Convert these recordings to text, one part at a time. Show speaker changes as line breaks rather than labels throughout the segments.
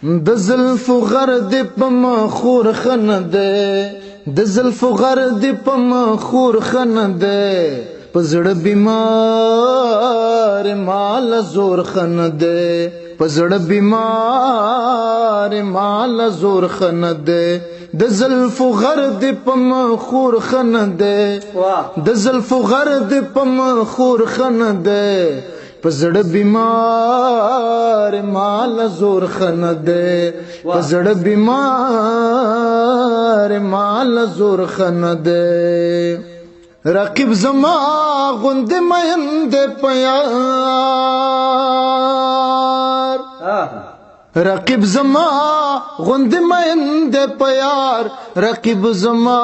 د زلفو غر دې په مخور خنه ده د زلفو غر دې په مخور خنه ده په زړه بیمار مال زور خنه ده په زړه بیمار مال زور خنه ده د زلفو غر دې په مخور خنه ده د زلفو غر دې په مخور خنه ده په زړه بیمار مال زور خنه ده په زړه بیمار مال زور خنه ده رقیب زما غوند مین ده پیار رقیب زما غوند مین ده پیار رقیب زما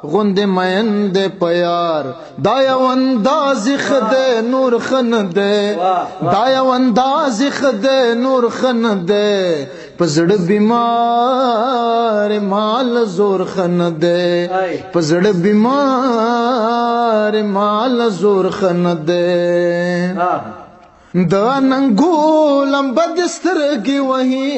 غوند مین ده پیار دا یو انداز خده نور خنده دا یو انداز خده نور خنده په زړه بیمار مال زور خنده په زړه بیمار مال زور خنده دا ننګولم بد سترګې وهي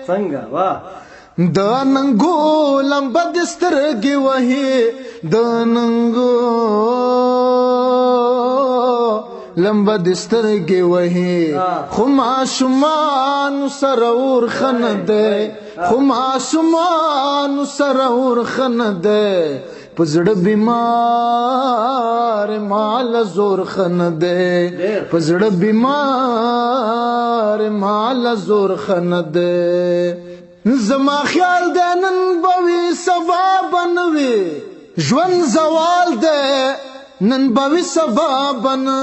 څنګه واه
دا ننګولم بد سترګې وهي دا ننګولم بد سترګې وهي خو ماشومان سره ور خنده خو ماشومان سره ور خنده په زړه بیمار مال زور خنده په زړه بیمار مال زور خنده زما خیال ده نن بوي سبا بنوي ژوند زوال ده نن بوي سبا بنوي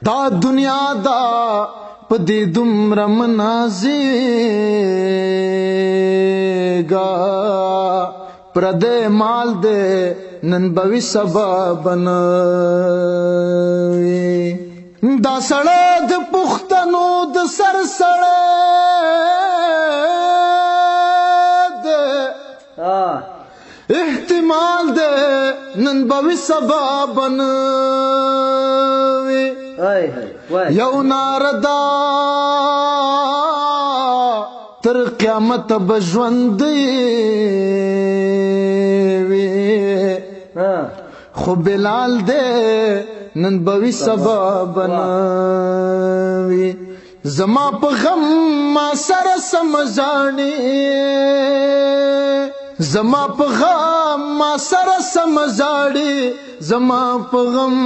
دا دنیا دا پدې دومره منازيګا پردې مال ده نن بوي سبا بنوي دا سړی د پښتنو د سر سړی ده احتمال ده نن به سبا بنوي یو ناردا تر قیامت به ژوندی وي خو بلال ده نن بوي سبا بنوي زما په غم ما سره سمزاړي زما په غم ما سره سمزاړي زما په غم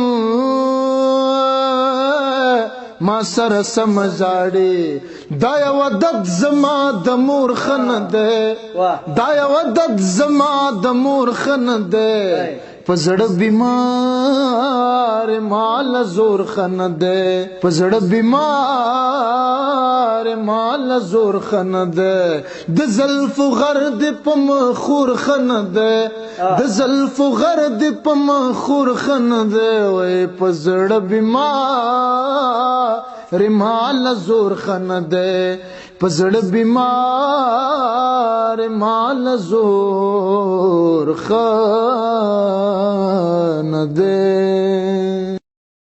ما سره سمزاړي دا یو عدد زما د مور خنده دا یو عدد زما د مور خنده په زړه بیمار مال زور خنده په زړه بیمار مال زور خنده د زلفو غر دې په مخور خنده د زلفو غر دې په مخور خنده وای په زړه بیمار مال زور خنده په زړه بیمار مال زور خنده